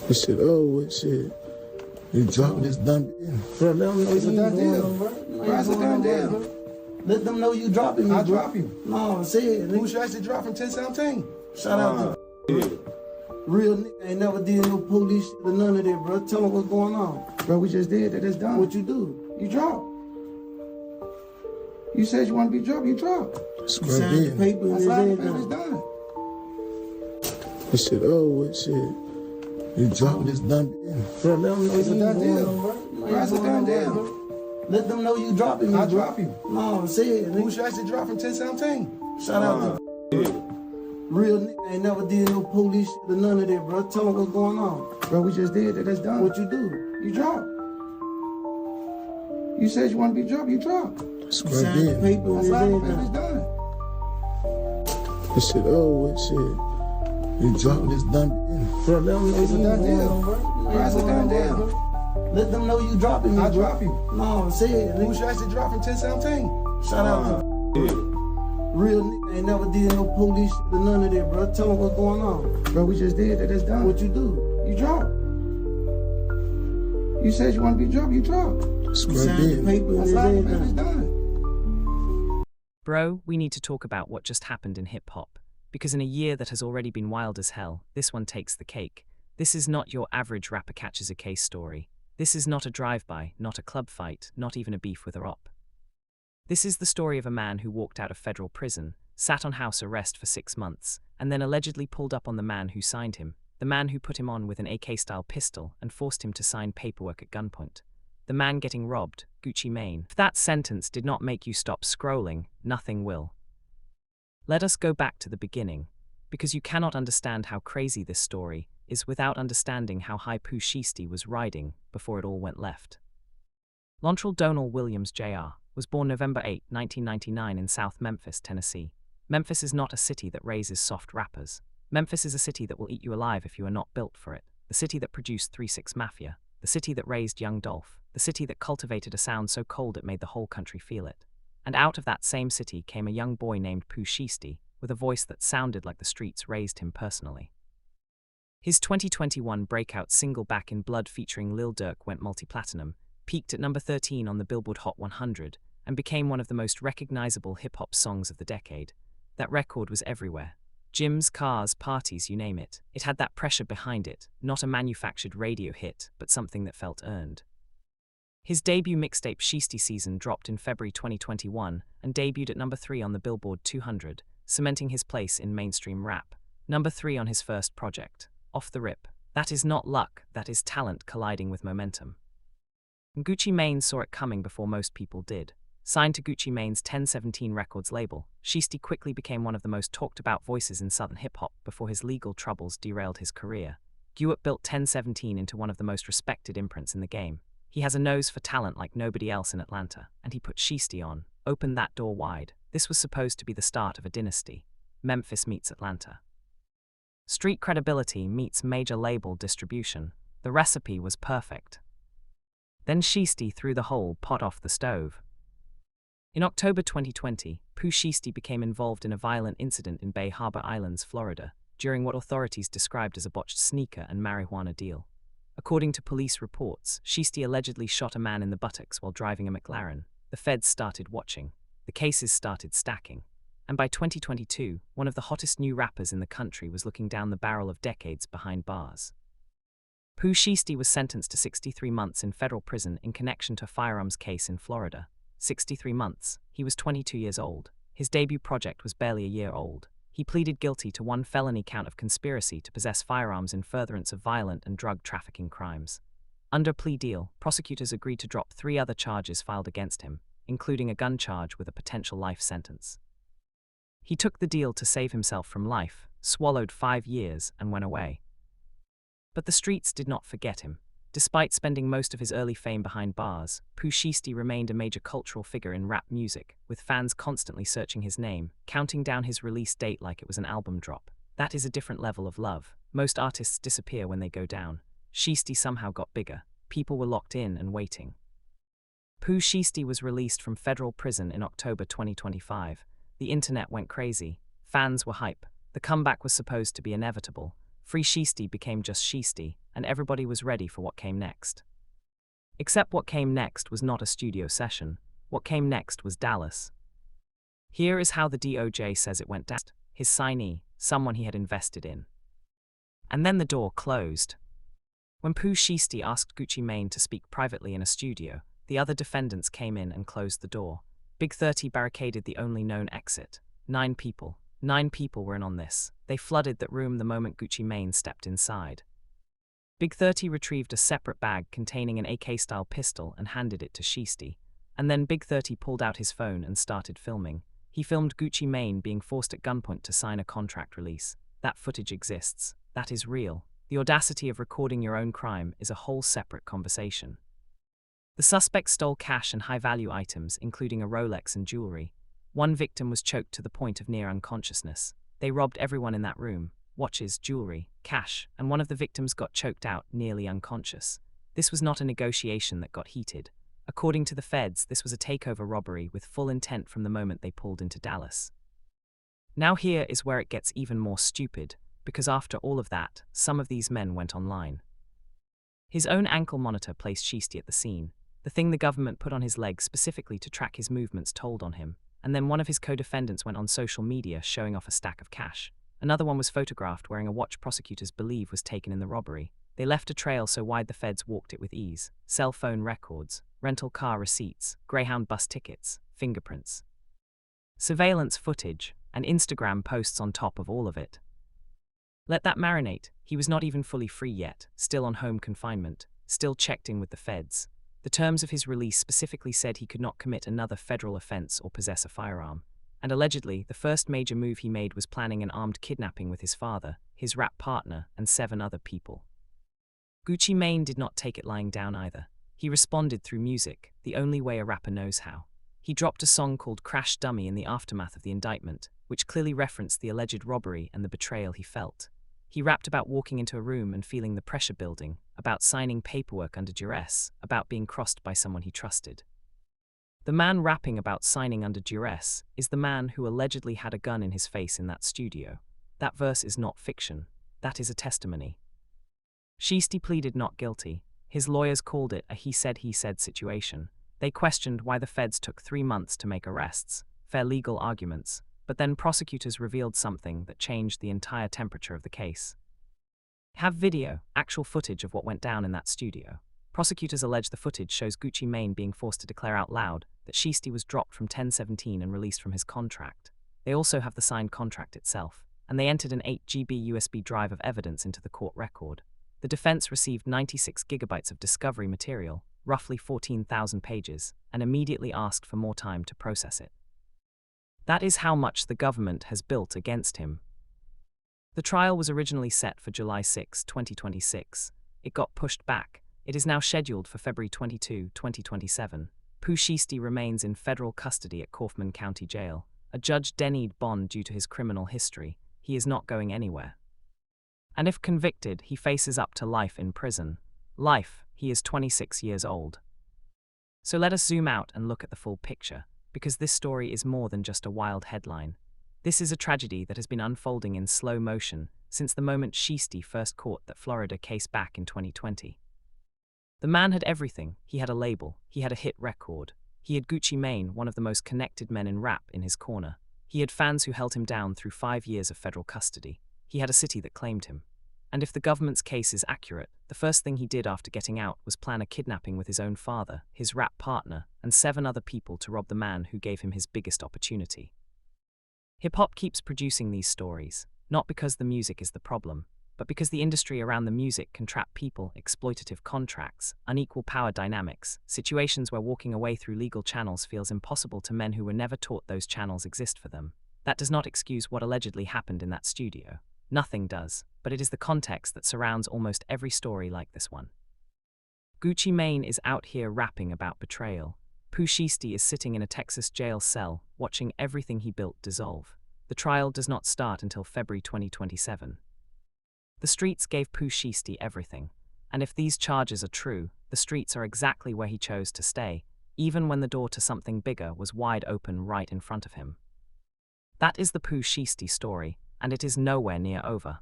This shit with shit. You drop this done deal. Bro, let them know It's a you done going deal. on, bro. Bro, it's a done deal. Let them know you dropping me, I bro. drop you. No, say it. Pooh Nigga. Shiesty dropped from 1017. Shout out to real nigga. Ain't never did no police shit or none of that, bro. Tell me what's going on. Bro, we just did that. It's done. What you do? You drop. You said you want to be dropped. You drop. That's You what I signed the did. paper and I it's signed the paper. It's everything. done. This shit with shit. You drop this done deal. Bro, let them know It's a you done going deal. on, bro. Bro, it's a done deal. Let them know you dropping me, I bro. drop you. No, say it. Pooh Nigga. Shiesty dropped from 1017. Shout out to real nigga. Ain't never did no police shit or none of that, bro. Tell me what's going on. Bro, we just did that. It's done. What you do? You drop. You said you want to be dropped. You drop. That's You what I signed the did. paper I and it's signed the paper. everything. It's done. This shit with shit. You drop this done deal. Bro, let them know It's a you done going deal. on, bro. Bro, it's a done deal. Let them know you dropping me, I bro. drop you. No, say it. Pooh Nigga. Shiesty dropped from 1017. Shout out to real nigga. Ain't never did no police shit or none of that, bro. Tell me what's going on. Bro, we just did that. It's done. What you do? You drop. You said you want to be dropped. You drop. That's You what I signed the did. paper I and it's signed the paper. It's everything. done. Bro, we need to talk about what just happened in hip hop. Because in a year that has already been wild as hell, this one takes the cake. This is not your average rapper catches a case story. This is not a drive-by, not a club fight, not even a beef with a op. This is the story of a man who walked out of federal prison, sat on house arrest for 6 months, and then allegedly pulled up on the man who signed him, the man who put him on with an AK-style pistol and forced him to sign paperwork at gunpoint. The man getting robbed, Gucci Mane. If that sentence did not make you stop scrolling, nothing will. Let us go back to the beginning, because you cannot understand how crazy this story is without understanding how high Pooh Shiesty was riding before it all went left. Lontrell Donald Williams Jr. was born November 8, 1999 in South Memphis, Tennessee. Memphis is not a city that raises soft rappers. Memphis is a city that will eat you alive if you are not built for it. The city that produced 3-6 Mafia. The city that raised Young Dolph. The city that cultivated a sound so cold it made the whole country feel it. And out of that same city came a young boy named Pooh Shiesty, with a voice that sounded like the streets raised him personally. His 2021 breakout single Back in Blood featuring Lil Durk went multi-platinum, peaked at number 13 on the Billboard Hot 100, and became one of the most recognizable hip-hop songs of the decade. That record was everywhere. Gyms, cars, parties, you name it. It had that pressure behind it, not a manufactured radio hit, but something that felt earned. His debut mixtape Shiesty Season dropped in February 2021 and debuted at number 3 on the Billboard 200, cementing his place in mainstream rap. Number 3 on his first project, Off the Rip. That is not luck, that is talent colliding with momentum. And Gucci Mane saw it coming before most people did. Signed to Gucci Mane's 1017 Records label, Shiesty quickly became one of the most talked about voices in southern hip-hop before his legal troubles derailed his career. Gucci built 1017 into one of the most respected imprints in the game. He has a nose for talent like nobody else in Atlanta, and he put Shiesty on, opened that door wide. This was supposed to be the start of a dynasty. Memphis meets Atlanta. Street credibility meets major label distribution. The recipe was perfect. Then Shiesty threw the whole pot off the stove. In October 2020, Pooh Shiesty became involved in a violent incident in Bay Harbor Islands, Florida, during what authorities described as a botched sneaker and marijuana deal. According to police reports, Shiesty allegedly shot a man in the buttocks while driving a McLaren. The feds started watching. The cases started stacking. And by 2022, one of the hottest new rappers in the country was looking down the barrel of decades behind bars. Pooh Shiesty was sentenced to 63 months in federal prison in connection to a firearms case in Florida. 63 months. He was 22 years old. His debut project was barely a year old. He pleaded guilty to one felony count of conspiracy to possess firearms in furtherance of violent and drug trafficking crimes. Under plea deal, prosecutors agreed to drop 3 other charges filed against him, including a gun charge with a potential life sentence. He took the deal to save himself from life, swallowed 5 years, and went away. But the streets did not forget him. Despite spending most of his early fame behind bars, Pooh Shiesty remained a major cultural figure in rap music, with fans constantly searching his name, counting down his release date like it was an album drop. That is a different level of love. Most artists disappear when they go down. Shiesty somehow got bigger. People were locked in and waiting. Pooh Shiesty was released from federal prison in October 2025. The internet went crazy. Fans were hype. The comeback was supposed to be inevitable. Free Shiesty became just Shiesty, and everybody was ready for what came next. Except what came next was not a studio session. What came next was Dallas. Here is how the DOJ says it went down. His signee, someone he had invested in. And then the door closed. When Pooh Shiesty asked Gucci Mane to speak privately in a studio, the other defendants came in and closed the door. Big 30 barricaded the only known exit. 9 people were in on this. They flooded that room the moment Gucci Mane stepped inside. Big 30 retrieved a separate bag containing an AK-style pistol and handed it to Shiesty. And then Big 30 pulled out his phone and started filming. He filmed Gucci Mane being forced at gunpoint to sign a contract release. That footage exists. That is real. The audacity of recording your own crime is a whole separate conversation. The suspect stole cash and high-value items, including a Rolex and jewelry. One victim was choked to the point of near unconsciousness. They robbed everyone in that room: watches, jewelry, cash, and one of the victims got choked out, nearly unconscious. This was not a negotiation that got heated. According to the feds, this was a takeover robbery with full intent from the moment they pulled into Dallas. Now here is where it gets even more stupid, because after all of that, some of these men went online. His own ankle monitor placed Shiesty at the scene. The thing the government put on his leg specifically to track his movements told on him, and then one of his co-defendants went on social media showing off a stack of cash. Another one was photographed wearing a watch prosecutors believe was taken in the robbery. They left a trail so wide the feds walked it with ease: cell phone records, rental car receipts, Greyhound bus tickets, fingerprints, surveillance footage, and Instagram posts on top of all of it. Let that marinate. He was not even fully free yet, still on home confinement, still checked in with the feds. The terms of his release specifically said he could not commit another federal offense or possess a firearm. And allegedly, the first major move he made was planning an armed kidnapping with his father, his rap partner, and 7 other people. Gucci Mane did not take it lying down either. He responded through music, the only way a rapper knows how. He dropped a song called Crash Dummy in the aftermath of the indictment, which clearly referenced the alleged robbery and the betrayal he felt. He rapped about walking into a room and feeling the pressure building, about signing paperwork under duress, about being crossed by someone he trusted. The man rapping about signing under duress is the man who allegedly had a gun in his face in that studio. That verse is not fiction. That is a testimony. Shiesty pleaded not guilty. His lawyers called it a he said situation. They questioned why the feds took 3 months to make arrests, fair legal arguments, but then prosecutors revealed something that changed the entire temperature of the case. Have video, actual footage of what went down in that studio. Prosecutors allege the footage shows Gucci Mane being forced to declare out loud that Shiesty was dropped from 1017 and released from his contract. They also have the signed contract itself, and they entered an 8 GB USB drive of evidence into the court record. The defense received 96 gigabytes of discovery material, roughly 14,000 pages, and immediately asked for more time to process it. That is how much the government has built against him. The trial was originally set for July 6, 2026. It got pushed back. It is now scheduled for February 22, 2027. Pooh Shiesty remains in federal custody at Kaufman County Jail. A judge denied bond due to his criminal history. He is not going anywhere. And if convicted, he faces up to life in prison. Life. He is 26 years old. So let us zoom out and look at the full picture, because this story is more than just a wild headline. This is a tragedy that has been unfolding in slow motion since the moment Shiesty first caught that Florida case back in 2020. The man had everything. He had a label. He had a hit record. He had Gucci Mane, one of the most connected men in rap, in his corner. He had fans who held him down through 5 years of federal custody. He had a city that claimed him. And if the government's case is accurate, the first thing he did after getting out was plan a kidnapping with his own father, his rap partner, and 7 other people to rob the man who gave him his biggest opportunity. Hip-hop keeps producing these stories, not because the music is the problem, but because the industry around the music can trap people, exploitative contracts, unequal power dynamics, situations where walking away through legal channels feels impossible to men who were never taught those channels exist for them. That does not excuse what allegedly happened in that studio. Nothing does, but it is the context that surrounds almost every story like this one. Gucci Mane is out here rapping about betrayal. Pooh Shiesty is sitting in a Texas jail cell, watching everything he built dissolve. The trial does not start until February 2027. The streets gave Pooh Shiesty everything, and if these charges are true, the streets are exactly where he chose to stay, even when the door to something bigger was wide open right in front of him. That is the Pooh Shiesty story, and it is nowhere near over.